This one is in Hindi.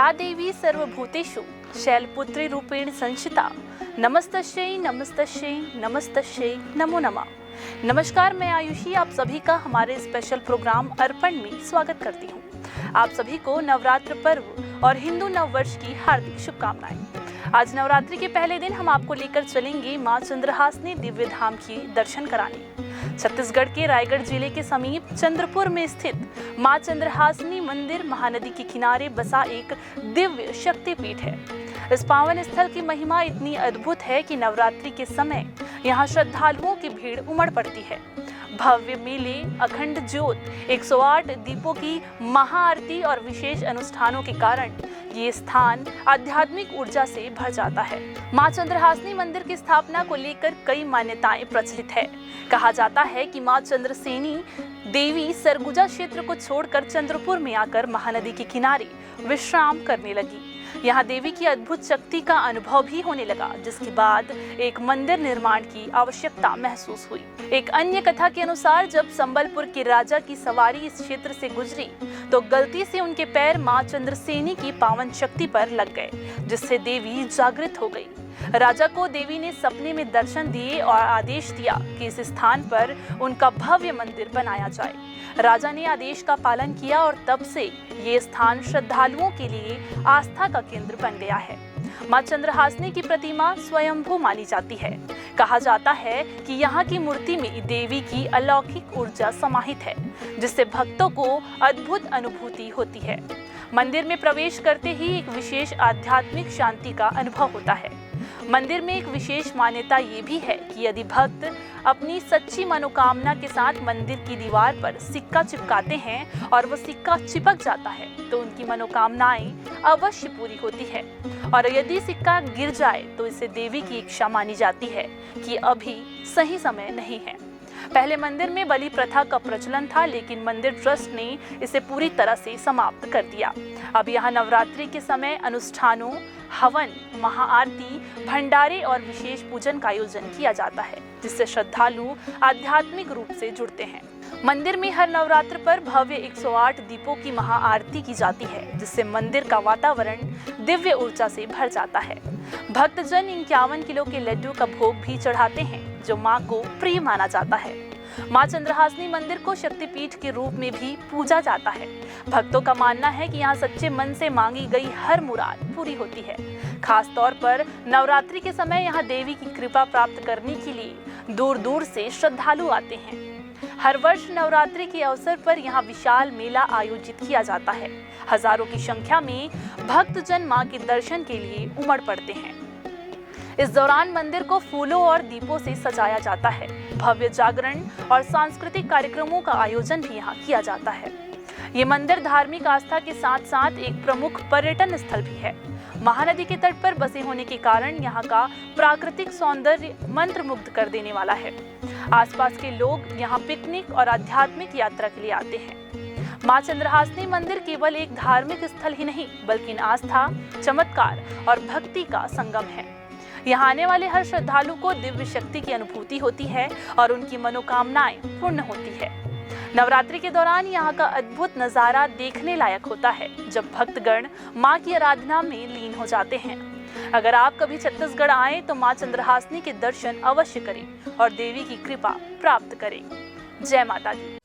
या देवी सर्वभूतेषु शैलपुत्री रूपेण संस्थिता नमस्तस्यै नमस्तस्यै नमस्तस्यै नमो नमः। नमस्कार, मैं आयुषी आप सभी का हमारे स्पेशल प्रोग्राम अर्पण में स्वागत करती हूँ। आप सभी को नवरात्र पर्व और हिंदू नव वर्ष की हार्दिक शुभकामनाएं। आज नवरात्रि के पहले दिन हम आपको लेकर चलेंगे मां चंद्रहासिनी दिव्य धाम की दर्शन कराने। छत्तीसगढ़ के रायगढ़ जिले के समीप चंद्रपुर में स्थित मां चंद्रहासिनी मंदिर महानदी के किनारे बसा एक दिव्य शक्तिपीठ है। इस पावन स्थल की महिमा इतनी अद्भुत है कि नवरात्रि के समय यहाँ श्रद्धालुओं की भीड़ उमड़ पड़ती है। भव्य मेले, अखंड ज्योत, 108 दीपों की महाआरती और विशेष अनुष्ठानों के कारण ये स्थान आध्यात्मिक ऊर्जा से भर जाता है। मां चंद्रहासिनी मंदिर की स्थापना को लेकर कई मान्यताएं प्रचलित है। कहा जाता है कि मां चंद्रसेनी देवी सरगुजा क्षेत्र को छोड़कर चंद्रपुर में आकर महानदी के किनारे विश्राम करने लगी। यहाँ देवी की अद्भुत शक्ति का अनुभव भी होने लगा, जिसके बाद एक मंदिर निर्माण की आवश्यकता महसूस हुई। एक अन्य कथा के अनुसार जब संबलपुर के राजा की सवारी इस क्षेत्र से गुजरी तो गलती से उनके पैर मां चंद्रसेनी की पावन शक्ति पर लग गए, जिससे देवी जागृत हो गई। राजा को देवी ने सपने में दर्शन दिए और आदेश दिया कि इस स्थान पर उनका भव्य मंदिर बनाया जाए। राजा ने आदेश का पालन किया और तब से ये स्थान श्रद्धालुओं के लिए आस्था का केंद्र बन गया है। मां चंद्रहासिनी की प्रतिमा स्वयंभू मानी जाती है। कहा जाता है कि यहाँ की मूर्ति में देवी की अलौकिक ऊर्जा समाहित है, जिससे भक्तों को अद्भुत अनुभूति होती है। मंदिर में प्रवेश करते ही एक विशेष आध्यात्मिक शांति का अनुभव होता है। मंदिर में एक विशेष मान्यता ये भी है कि यदि भक्त अपनी सच्ची मनोकामना के साथ मंदिर की दीवार पर सिक्का चिपकाते हैं और वो सिक्का चिपक जाता है तो उनकी मनोकामनाएं अवश्य पूरी होती है। और यदि सिक्का गिर जाए तो इसे देवी की इच्छा मानी जाती है कि अभी सही समय नहीं है। पहले मंदिर में बलि प्रथा का प्रचलन था, लेकिन मंदिर ट्रस्ट ने इसे पूरी तरह से समाप्त कर दिया। अब यहाँ नवरात्रि के समय अनुष्ठानों, हवन, महाआरती, भंडारे और विशेष पूजन का आयोजन किया जाता है, जिससे श्रद्धालु आध्यात्मिक रूप से जुड़ते हैं। मंदिर में हर नवरात्र पर भव्य 108 दीपों की महाआरती की जाती है, जिससे मंदिर का वातावरण दिव्य ऊर्जा से भर जाता है। भक्तजन 51 किलो के लड्डू का भोग भी चढ़ाते हैं, जो मां को प्रिय माना जाता है। मां चंद्रहासिनी मंदिर को शक्तिपीठ के रूप में भी पूजा जाता है। भक्तों का मानना है कि यहाँ सच्चे मन से मांगी गई हर मुराद पूरी होती है। खास तौर पर नवरात्रि के समय यहाँ देवी की कृपा प्राप्त करने के लिए दूर दूर से श्रद्धालु आते हैं। हर वर्ष नवरात्रि के अवसर पर यहाँ विशाल मेला आयोजित किया जाता है। हजारों की संख्या में भक्तजन मां के दर्शन के लिए उमड़ पड़ते हैं। इस दौरान मंदिर को फूलों और दीपों से सजाया जाता है। भव्य जागरण और सांस्कृतिक कार्यक्रमों का आयोजन भी यहाँ किया जाता है। ये मंदिर धार्मिक आस्था के साथ साथ एक प्रमुख पर्यटन स्थल भी है। महानदी के तट पर बसे होने के कारण यहाँ का प्राकृतिक सौंदर्य मंत्रमुग्ध कर देने वाला है। आसपास के लोग यहाँ पिकनिक और आध्यात्मिक यात्रा के लिए आते हैं। मां चंद्रहासिनी मंदिर केवल एक धार्मिक स्थल ही नहीं, बल्कि आस्था, चमत्कार और भक्ति का संगम है। यहाँ आने वाले हर श्रद्धालु को दिव्य शक्ति की अनुभूति होती है और उनकी मनोकामनाएं पूर्ण होती है। नवरात्रि के दौरान यहाँ का अद्भुत नजारा देखने लायक होता है, जब भक्तगण मां की आराधना में लीन हो जाते हैं। अगर आप कभी छत्तीसगढ़ आए तो मां चंद्रहासिनी के दर्शन अवश्य करें और देवी की कृपा प्राप्त करें। जय माता दी।